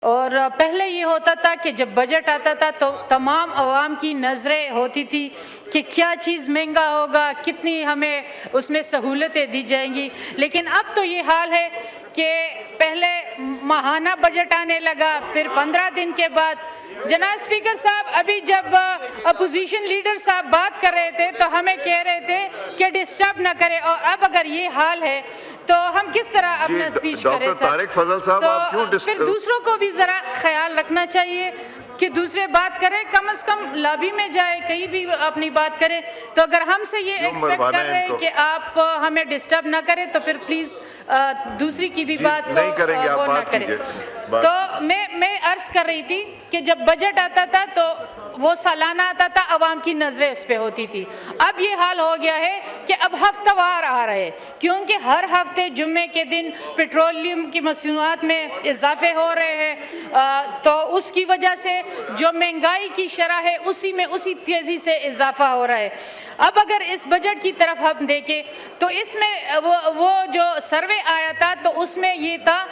اور پہلے یہ ہوتا تھا کہ جب بجٹ آتا تھا تو تمام عوام کی نظریں ہوتی تھی کہ کیا چیز مہنگا ہوگا، کتنی ہمیں اس میں سہولتیں دی جائیں گی، لیکن اب تو یہ حال ہے کہ پہلے ماہانہ بجٹ آنے لگا، پھر 15 دن کے بعد جناب اسپیکر صاحب ابھی جب اپوزیشن لیڈر صاحب بات کر رہے تھے تو ہمیں کہہ رہے تھے کہ ڈسٹرب نہ کرے، اور اب اگر یہ حال ہے تو ہم کس طرح اپنا اسپیچ کریں سر؟ طارق فضل صاحب آپ کیوں پھر دوسروں کو بھی ذرا خیال رکھنا چاہیے کہ دوسرے بات کریں، کم از کم لابی میں جائے، کہیں بھی اپنی بات کریں. تو اگر ہم سے یہ ایکسپیکٹ کر رہے ہیں کہ آپ ہمیں ڈسٹرب نہ کریں تو پھر پلیز دوسری کی بھی بات وہ نہ کریں. تو میں عرض کر رہی تھی کہ جب بجٹ آتا تھا تو وہ سالانہ آتا تھا، عوام کی نظریں اس پہ ہوتی تھی. اب یہ حال ہو گیا ہے کہ اب ہفتہ وار آ رہے، کیونکہ ہر ہفتے جمعے کے دن پیٹرولیم کی مصنوعات میں اضافے ہو رہے ہیں، تو اس کی وجہ سے جو مہنگائی کی شرح ہے اسی تیزی سے اضافہ ہو رہا ہے. اب اگر اس بجٹ کی طرف ہم دیکھیں تو اس میں وہ جو سروے آیا تھا تو اس میں یہ تھا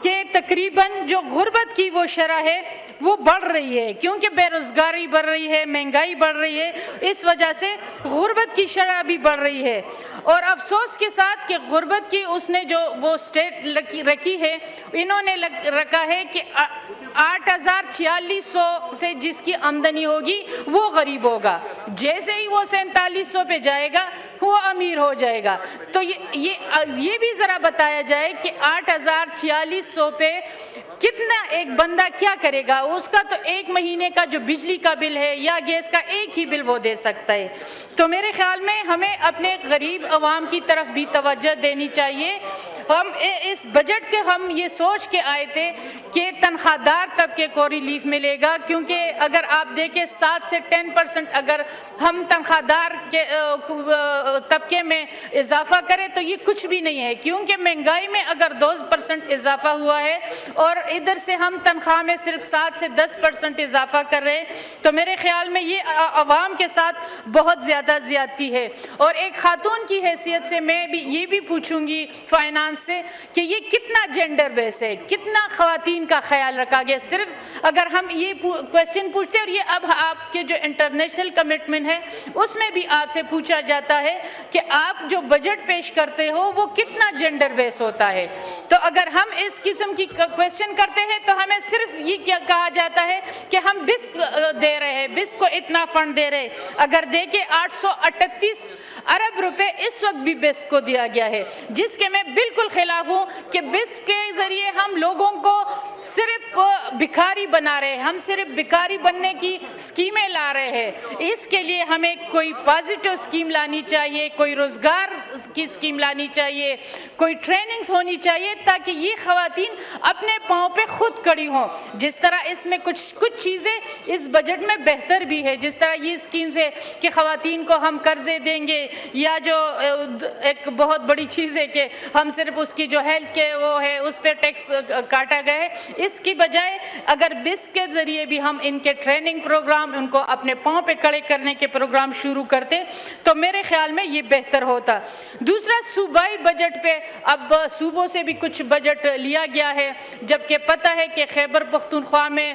کہ تقریباً جو غربت کی وہ شرح ہے وہ بڑھ رہی ہے، کیونکہ بے روزگاری بڑھ رہی ہے، مہنگائی بڑھ رہی ہے، اس وجہ سے غربت کی شرح بھی بڑھ رہی ہے. اور افسوس کے ساتھ کہ غربت کی اس نے جو وہ سٹیٹ رکھی ہے، انہوں نے رکھا ہے کہ 8,4600 سے جس کی آمدنی ہوگی وہ غریب ہوگا، جیسے ہی وہ 4700 پہ جائے گا وہ امیر ہو جائے گا. تو یہ بھی ذرا بتایا جائے کہ 8,4600 پہ کتنا ایک بندہ کیا کرے گا؟ اس کا تو ایک مہینے کا جو بجلی کا بل ہے یا گیس کا ایک ہی بل وہ دے سکتا ہے. تو میرے خیال میں ہمیں اپنے غریب عوام کی طرف بھی توجہ دینی چاہیے. ہم اس بجٹ کے ہم یہ سوچ کے آئے تھے کہ تنخواہ دار طبقے کو ریلیف ملے گا، کیونکہ اگر آپ دیکھیں 7 سے 10% اگر ہم تنخواہ دار کے طبقے میں اضافہ کریں تو یہ کچھ بھی نہیں ہے، کیونکہ مہنگائی میں اگر 2% اضافہ ہوا ہے اور ادھر سے ہم تنخواہ میں صرف 7 سے 10% اضافہ کر رہے ہیں تو میرے خیال میں یہ عوام کے ساتھ بہت زیادہ زیادتی ہے. اور ایک خاتون کی حیثیت سے میں بھی یہ بھی پوچھوں گی فائنانس سے کہ یہ کتنا جینڈر بیس ہے، کتنا خواتین کا خیال رکھا گیا. صرف اگر ہم یہ کویسچن پوچھتے ہیں، اور یہ اب آپ کے جو انٹرنیشنل کمٹمنٹ ہے اس میں بھی آپ سے پوچھا جاتا ہے کہ آپ جو بجٹ پیش کرتے ہو وہ کتنا جینڈر بیس ہوتا ہے. تو اگر ہم اس قسم کی کویسچن کرتے ہیں تو ہمیں صرف یہ کیا کہا جاتا ہے کہ ہم بسپ دے رہے ہیں، بسپ کو اتنا فنڈ دے رہے. اگر دیکھیں 838 ارب روپے اس وقت بھی بسپ کو دیا گیا ہے، جس کے میں بالکل خلاف ہوں کہ بسپ کے ذریعے ہم لوگوں کو صرف بھکاری بنا رہے ہیں، ہم صرف بھکاری بننے کی اسکیمیں لا رہے ہیں. اس کے لیے ہمیں کوئی پازیٹیو اسکیم لانی چاہیے، کوئی روزگار کی اسکیم لانی چاہیے، کوئی ٹریننگز ہونی چاہیے تاکہ یہ خواتین اپنے پاؤں پہ خود کھڑی ہوں. جس طرح اس میں کچھ چیزیں اس بجٹ میں بہتر بھی ہے، جس طرح یہ اسکیمز ہے کہ خواتین کو ہم قرضے دیں گے، یا جو ایک بہت بڑی چیز ہے کہ ہم صرف اس کی جو ہیلتھ کے وہ ہے اس پہ ٹیکس کاٹا گیا ہے. اس کی بجائے اگر بس کے ذریعے بھی ہم ان کے ٹریننگ پروگرام، ان کو اپنے پاؤں پہ کھڑے کرنے کے پروگرام شروع کرتے تو میرے خیال میں یہ بہتر ہوتا. دوسرا صوبائی بجٹ پہ اب صوبوں سے بھی کچھ بجٹ لیا گیا ہے، جبکہ پتہ ہے کہ خیبر پختونخوا میں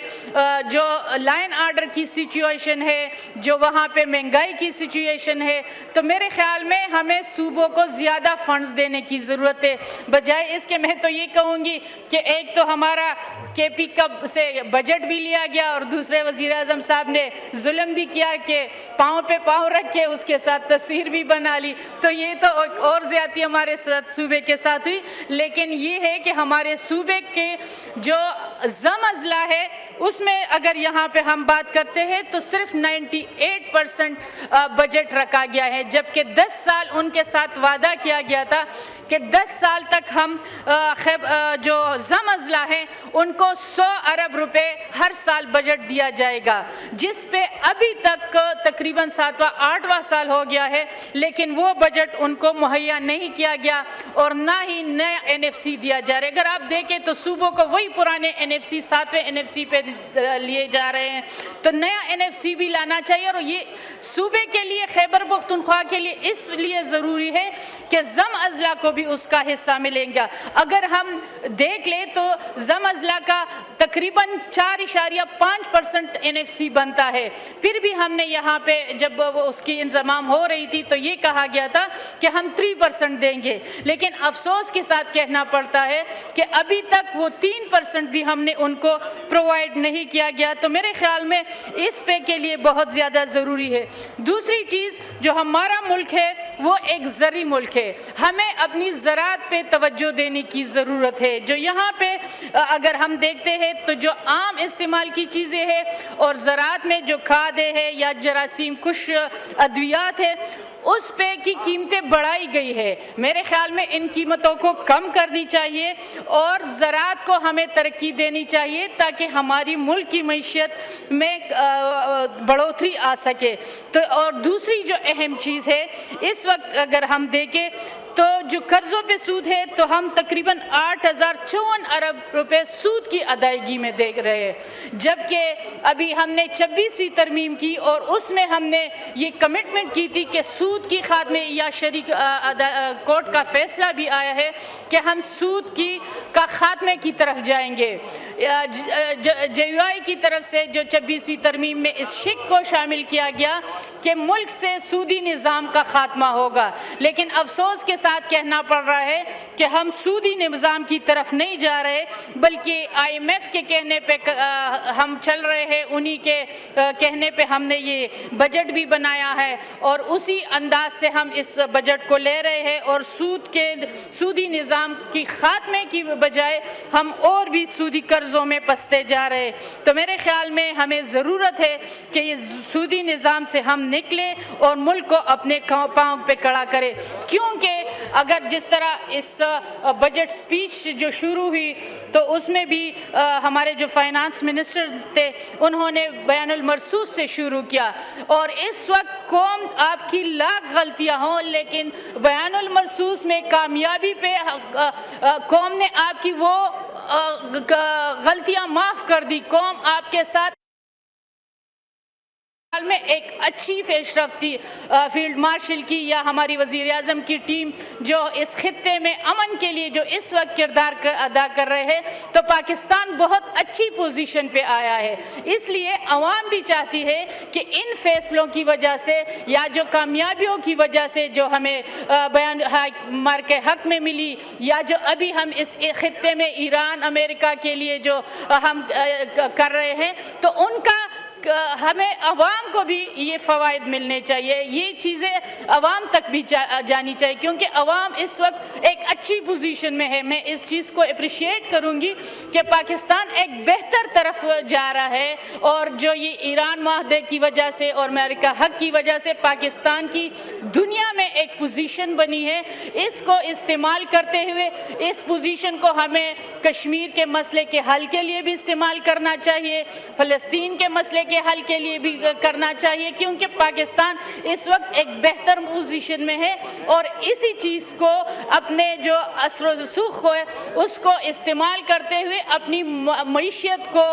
جو لائن آرڈر کی سچویشن ہے، جو وہاں پہ مہنگائی کی سچویشن ہے، تو میرے خیال میں ہمیں صوبوں کو زیادہ فنڈز دینے کی ضرورت ہے. بجائے اس کے میں تو یہ کہوں گی کہ ایک تو ہمارا کے پی کب سے بجٹ بھی لیا گیا اور دوسرے وزیر اعظم صاحب نے ظلم بھی کیا کہ پاؤں پہ پاؤں رکھ کے اس کے ساتھ تصویر بھی بنا لی. تو یہ تو اور زیادتی ہمارے ساتھ صوبے کے ساتھ ہوئی. لیکن یہ ہے کہ ہمارے صوبے کے جو ضم اضلاع ہے اس میں اگر یہاں پہ ہم بات کرتے ہیں تو صرف 98% بجٹ رکھا گیا ہے، جبکہ 10 سال ان کے ساتھ وعدہ کیا گیا تھا کہ 10 سال تک ہم جو ضم اضلاع ہیں ان کو 100 ارب روپے ہر سال بجٹ دیا جائے گا، جس پہ ابھی تک تقریباً 7واں 8واں سال ہو گیا ہے، لیکن وہ بجٹ ان کو مہیا نہیں کیا گیا اور نہ ہی نیا NFC دیا جا رہا ہے. اگر آپ دیکھیں تو صوبوں کو وہی پرانے NFC 7ویں NFC پہ لیے جا رہے ہیں. تو نیا NFC بھی لانا چاہیے، اور یہ صوبے کے لیے خیبر پختونخوا کے لیے اس لیے ضروری ہے کہ ضم اضلاع کو بھی اس کا حصہ ملیں گا۔ اگر ہم دیکھ لیں تو زم اضلاع کا تقریباً 4.5% NFC بنتا ہے، پھر بھی ہم نے یہاں پہ جب اس کی انضمام ہو رہی تھی تو یہ کہا گیا تھا کہ ہم 3% دیں گے، لیکن افسوس کے ساتھ کہنا پڑتا ہے کہ ابھی تک وہ 3% بھی ہم نے ان کو پرووائڈ نہیں کیا گیا۔ تو میرے خیال میں اس پہ کے لیے بہت زیادہ ضروری ہے۔ دوسری چیز، جو ہمارا ملک ہے وہ ایک زرعی ملک ہے، ہمیں اپنی زراعت پہ توجہ دینے کی ضرورت ہے۔ جو یہاں پہ اگر ہم دیکھتے ہیں تو جو عام استعمال کی چیزیں ہیں اور زراعت میں جو کھادیں ہیں یا جراثیم کش ادویات ہیں، اس پہ کی قیمتیں بڑھائی گئی ہے۔ میرے خیال میں ان قیمتوں کو کم کرنی چاہیے اور زراعت کو ہمیں ترقی دینی چاہیے تاکہ ہماری ملک کی معیشت میں بڑھوتری آ سکے۔ تو اور دوسری جو اہم چیز ہے، اس وقت اگر ہم دیکھیں تو جو قرضوں پہ سود ہے تو ہم تقریباً 8,054 ارب روپے سود کی ادائیگی میں دیکھ رہے ہیں، جبکہ ابھی ہم نے 26ویں ترمیم کی اور اس میں ہم نے یہ کمٹمنٹ کی تھی کہ سود کی خاتمے یا شریک کورٹ کا فیصلہ بھی آیا ہے کہ ہم سود کا خاتمے کی طرف جائیں گے۔ JUI کی طرف سے جو 26ویں ترمیم میں اس شق کو شامل کیا گیا کہ ملک سے سودی نظام کا خاتمہ ہوگا، لیکن افسوس کے ساتھ کہنا پڑ رہا ہے کہ ہم سودی نظام کی طرف نہیں جا رہے، بلکہ IMF کے کہنے پہ ہم چل رہے ہیں، انہی کے کہنے پہ ہم نے یہ بجٹ بھی بنایا ہے اور اسی انداز سے ہم اس بجٹ کو لے رہے ہیں اور سودی نظام کی خاتمے کی بجائے ہم اور بھی سودی قرضوں میں پستے جا رہے ہیں۔ تو میرے خیال میں ہمیں ضرورت ہے کہ یہ سودی نظام سے ہم نکلیں اور ملک کو اپنے پاؤں پہ کھڑا کرے، کیونکہ اگر جس طرح اس بجٹ سپیچ جو شروع ہوئی تو اس میں بھی ہمارے جو فائنانس منسٹر تھے انہوں نے بیان المرصوص سے شروع کیا، اور اس وقت قوم آپ کی لاکھ غلطیاں ہوں لیکن بیان المرصوص میں کامیابی پہ قوم نے آپ کی وہ غلطیاں معاف کر دی۔ قوم آپ کے ساتھ میں ایک اچھی پیش رفتی فیلڈ مارشل کی یا ہماری وزیر اعظم کی ٹیم جو اس خطے میں امن کے لیے جو اس وقت کردار ادا کر رہے ہیں، تو پاکستان بہت اچھی پوزیشن پہ آیا ہے۔ اس لیے عوام بھی چاہتی ہے کہ ان فیصلوں کی وجہ سے یا جو کامیابیوں کی وجہ سے جو ہمیں بیان مار کے حق میں ملی، یا جو ابھی ہم اس خطے میں ایران امریکہ کے لیے جو ہم کر رہے ہیں، تو ان کا ہمیں عوام کو بھی یہ فوائد ملنے چاہیے، یہ چیزیں عوام تک بھی جانی چاہیے، کیونکہ عوام اس وقت ایک اچھی پوزیشن میں ہے۔ میں اس چیز کو اپریشیٹ کروں گی کہ پاکستان ایک بہتر طرف جا رہا ہے، اور جو یہ ایران معاہدے کی وجہ سے اور امریکہ حق کی وجہ سے پاکستان کی دنیا میں ایک پوزیشن بنی ہے، اس کو استعمال کرتے ہوئے اس پوزیشن کو ہمیں کشمیر کے مسئلے کے حل کے لیے بھی استعمال کرنا چاہیے، فلسطین کے مسئلے کے حل کے لیے بھی کرنا چاہیے، کیونکہ پاکستان اس وقت ایک بہتر پوزیشن میں ہے، اور اسی چیز کو اپنے جو اثر و رسوخ ہے اس کو استعمال کرتے ہوئے اپنی معیشت کو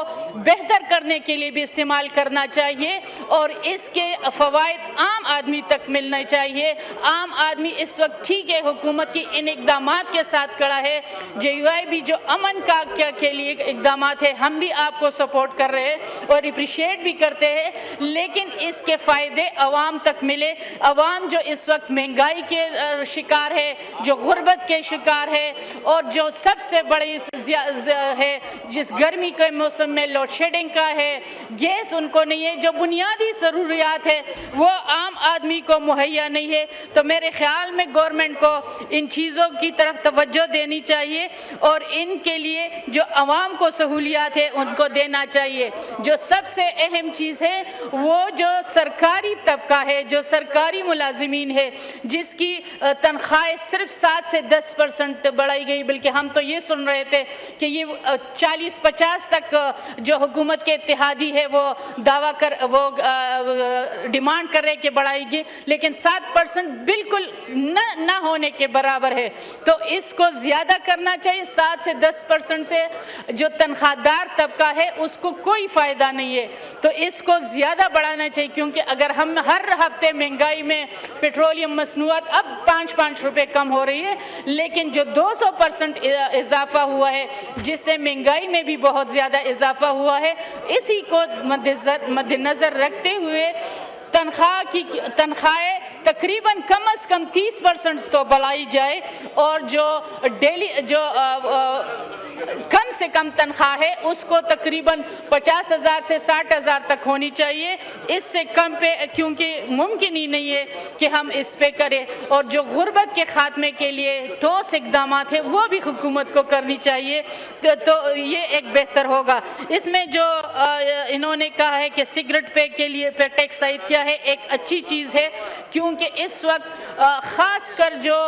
بہتر کرنے کے لیے بھی استعمال کرنا چاہیے، اور اس کے فوائد عام آدمی تک ملنا چاہیے۔ عام آدمی اس وقت ٹھیک ہے حکومت کی ان اقدامات کے ساتھ کھڑا ہے، JUI بھی جو امن کا کے لیے اقدامات ہے ہم بھی آپ کو سپورٹ کر رہے ہیں اور اپریشیٹ بھی کرتے ہیں، لیکن اس کے فائدے عوام تک ملے۔ عوام جو اس وقت مہنگائی کے شکار ہے، جو غربت کے شکار ہے، اور جو سب سے بڑی ہے جس گرمی کے موسم میں لوڈ شیڈنگ کا ہے، گیس ان کو نہیں ہے، جو بنیادی ضروریات ہے وہ عام آدمی کو مہیا نہیں ہے۔ تو میرے خیال میں گورنمنٹ کو ان چیزوں کی طرف توجہ دینی چاہیے اور ان کے لیے جو عوام کو سہولیات ہے ان کو دینا چاہیے۔ جو سب سے اہم چیز ہے وہ جو سرکاری طبقہ ہے، جو سرکاری ملازمین ہے، جس کی تنخواہیں صرف 7 سے 10% بڑھائی گئی، بلکہ ہم تو یہ سن رہے تھے کہ یہ 40-50 تک جو حکومت کے اتحادی ہے وہ وہ ڈیمانڈ کر رہے کہ بڑھائی گی، لیکن 7% بالکل نہ ہونے کے برابر ہے۔ تو اس کو زیادہ کرنا چاہیے، 7 سے 10% سے جو تنخواہ دار طبقہ ہے اس کو کوئی فائدہ نہیں ہے۔ تو اس کو زیادہ بڑھانا چاہیے، کیونکہ اگر ہم ہر ہفتے مہنگائی میں پیٹرولیم مصنوعات اب 5 روپے کم ہو رہی ہے، لیکن جو 200% اضافہ ہوا ہے جس سے مہنگائی میں بھی بہت زیادہ اضافہ ہوا ہے، اسی کو مد نظر رکھتے ہوئے تنخواہیں تقریباً کم از کم 30% تو بڑھائی جائے، اور جو کم سے کم تنخواہ ہے اس کو تقریباً 50,000 سے 60,000 تک ہونی چاہیے، اس سے کم پہ کیونکہ ممکن ہی نہیں ہے کہ ہم اس پہ کریں، اور جو غربت کے خاتمے کے لیے ٹھوس اقدامات ہیں وہ بھی حکومت کو کرنی چاہیے، تو یہ ایک بہتر ہوگا۔ اس میں جو انہوں نے کہا ہے کہ سگریٹ پہ کے لیے پہ ٹیکس عائد کیا ہے، ایک اچھی چیز ہے، کیونکہ اس وقت خاص کر جو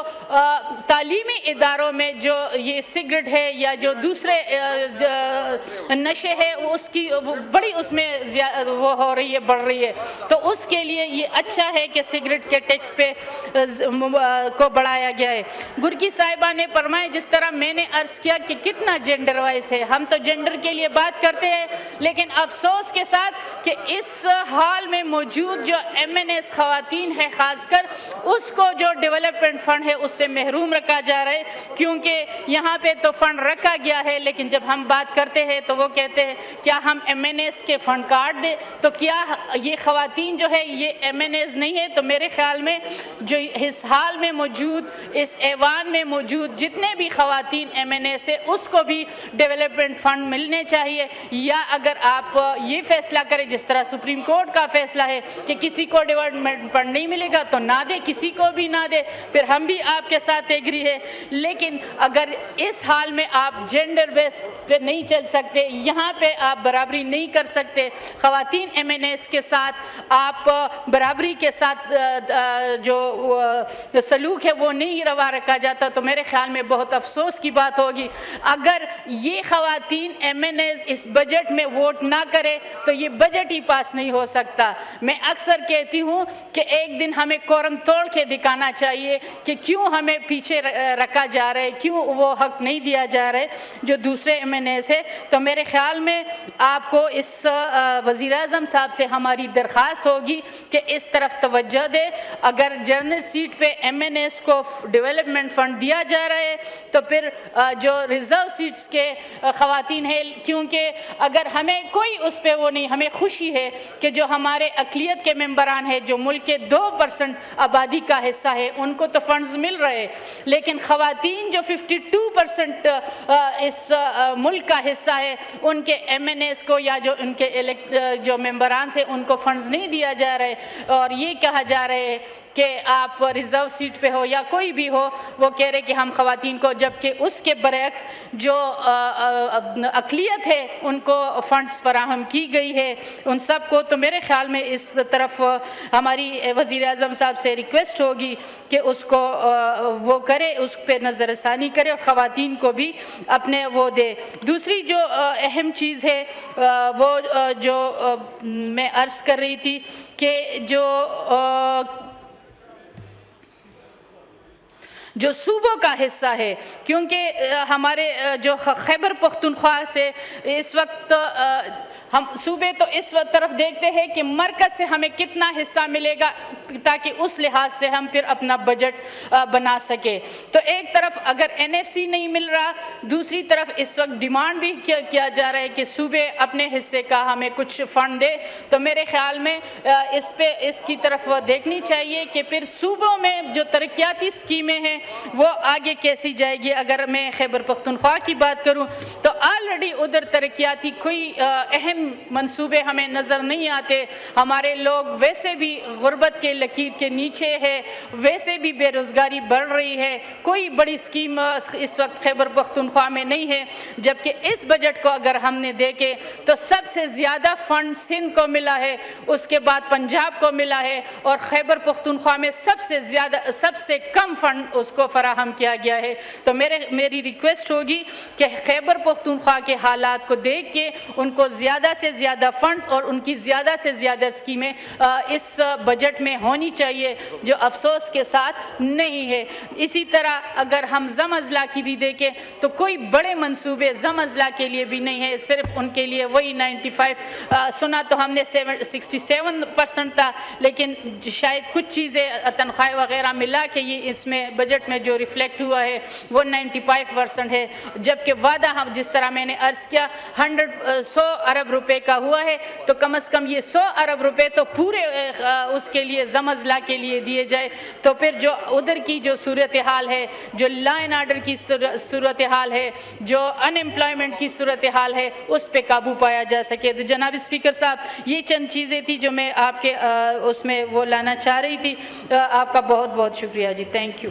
تعلیمی اداروں میں جو یہ سگریٹ ہے یا جو دوسرے نشے ہے اس کی بڑی اس میں وہ ہو رہی ہے، بڑھ رہی ہے، تو اس کے لیے یہ اچھا ہے کہ سگریٹ کے ٹیکس پہ کو بڑھایا گیا ہے۔ گرکی صاحبہ نے فرمایا، جس طرح میں نے عرض کیا کہ کتنا جینڈر وائز ہے، ہم تو جینڈر کے لیے بات کرتے ہیں، لیکن افسوس کے ساتھ کہ اس حال میں موجود جو MNS خواتین ہے خاص کر، اس کو جو ڈیولپمنٹ فنڈ ہے اس سے محروم رکھا جا رہا ہے، کیونکہ یہاں پہ تو فنڈ رکھا گیا ہے، لیکن جب ہم بات کرتے ہیں تو وہ کہتے ہیں کیا ہم MNS کے فنڈ کاٹ دیں، تو کیا یہ خواتین جو ہے یہ MNS نہیں ہے؟ تو میرے خیال میں جو اس حال میں موجود اس ایوان میں موجود جتنے بھی خواتین MNS ہے اس کو بھی ڈیولپمنٹ فنڈ ملنے چاہیے، یا اگر آپ یہ فیصلہ کریں جس طرح سپریم کورٹ کا فیصلہ ہے کہ کسی کو ڈیولپمنٹ فنڈ نہیں ملے گا تو نہ دے، کسی کو بھی نہ دے، پھر ہم بھی آپ کے ساتھ ایگری ہے، لیکن اگر اس حال میں آپ جینڈر بیس پہ نہیں چل سکتے، یہاں پہ آپ برابری نہیں کر سکتے، خواتین MNS کے ساتھ آپ برابری کے ساتھ جو سلوک ہے وہ نہیں روا رکھا جاتا، تو میرے خیال میں بہت افسوس کی بات ہوگی۔ اگر یہ خواتین MNS اس بجٹ میں ووٹ نہ کرے تو یہ بجٹ ہی پاس نہیں ہو سکتا۔ میں اکثر کہتی ہوں کہ ایک دن ہمیں قرآن توڑ کے دکھانا چاہیے کہ کیوں ہمیں پیچھے رکھا جا رہا ہے، کیوں وہ حق نہیں دیا جا رہا ہے جو دوسرے MNS ہے۔ تو میرے خیال میں آپ کو اس وزیر اعظم صاحب سے ہماری درخواست ہوگی کہ اس طرف توجہ دے، اگر جنرل سیٹ پہ MNS کو ڈیولپمنٹ فنڈ دیا جا رہا ہے تو پھر جو ریزرو سیٹس کے خواتین ہیں، کیونکہ اگر ہمیں کوئی اس پہ وہ نہیں، ہمیں خوشی ہے کہ جو ہمارے اقلیت کے ممبران ہیں جو ملک کے 2% آبادی کا حصہ ہے ان کو تو فنڈز مل رہے، لیکن خواتین جو 52% اس ملک کا حصہ ہے ان کے MNS کو یا جو ان کے جو ممبران سے ان کو فنڈز نہیں دیا جا رہا ہے، اور یہ کہا جا رہا ہے کہ آپ ریزرو سیٹ پہ ہو یا کوئی بھی ہو، وہ کہہ رہے کہ ہم خواتین کو، جبکہ اس کے برعکس جو اقلیت ہے ان کو فنڈز فراہم کی گئی ہے ان سب کو۔ تو میرے خیال میں اس طرف ہماری وزیر اعظم صاحب سے ریکویسٹ ہوگی کہ اس کو وہ کرے، اس پہ نظر ثانی کرے اور خواتین کو بھی اپنے وہ دے۔ دوسری جو اہم چیز ہے وہ جو میں عرض کر رہی تھی کہ جو صوبوں کا حصہ ہے، کیونکہ ہمارے جو خیبر پختونخوا سے اس وقت ہم صوبے تو اس طرف دیکھتے ہیں کہ مرکز سے ہمیں کتنا حصہ ملے گا تاکہ اس لحاظ سے ہم پھر اپنا بجٹ بنا سکے۔ تو ایک طرف اگر NFC نہیں مل رہا، دوسری طرف اس وقت ڈیمانڈ بھی کیا جا رہا ہے کہ صوبے اپنے حصے کا ہمیں کچھ فنڈ دے، تو میرے خیال میں اس کی طرف دیکھنی چاہیے کہ پھر صوبوں میں جو ترقیاتی اسکیمیں ہیں وہ آگے کیسی جائے گی۔ اگر میں خیبر پختونخوا کی بات کروں تو آلریڈی ادھر ترقیاتی کوئی اہم منصوبے ہمیں نظر نہیں آتے، ہمارے لوگ ویسے بھی غربت کے لکیر کے نیچے ہے، ویسے بھی بے روزگاری بڑھ رہی ہے، کوئی بڑی اسکیم اس وقت خیبر پختونخوا میں نہیں ہے، جبکہ اس بجٹ کو اگر ہم نے دیکھے تو سب سے زیادہ فنڈ سندھ کو ملا ہے، اس کے بعد پنجاب کو ملا ہے، اور خیبر پختونخوا میں سب سے کم فنڈ اس کو فراہم کیا گیا ہے۔ تو میری ریکویسٹ ہوگی کہ خیبر پختونخوا پختونخوا کے حالات کو دیکھ کے ان کو زیادہ سے زیادہ فنڈز اور ان کی زیادہ سے زیادہ اسکیمیں اس بجٹ میں ہونی چاہیے، جو افسوس کے ساتھ نہیں ہے۔ اسی طرح اگر ہم زم اضلاع کی بھی دیکھیں تو کوئی بڑے منصوبے زم اضلاع کے لیے بھی نہیں ہے، صرف ان کے لیے وہی 95 سنا تو ہم نے 67% تھا، لیکن شاید کچھ چیزیں تنخواہ وغیرہ ملا کے یہ اس میں بجٹ میں جو ریفلیکٹ ہوا ہے وہ 95% ہے، جبکہ وعدہ ہم جس طرح میں نے عرض کیا 100 ارب روپے کا ہوا ہے، تو کم از کم یہ 100 ارب روپے تو پورے اس کے لیے زم اضلاع کے لیے دیے جائے، تو پھر جو ادھر کی جو صورتحال ہے، جو لا اینڈ آرڈر کی صورتحال ہے، جو ان امپلائمنٹ کی صورتحال ہے، اس پہ قابو پایا جا سکے۔ تو جناب اسپیکر صاحب یہ چند چیزیں تھی جو میں آپ کے اس میں وہ لانا چاہ رہی تھی۔ آپ کا بہت بہت شکریہ جی، تھینک یو۔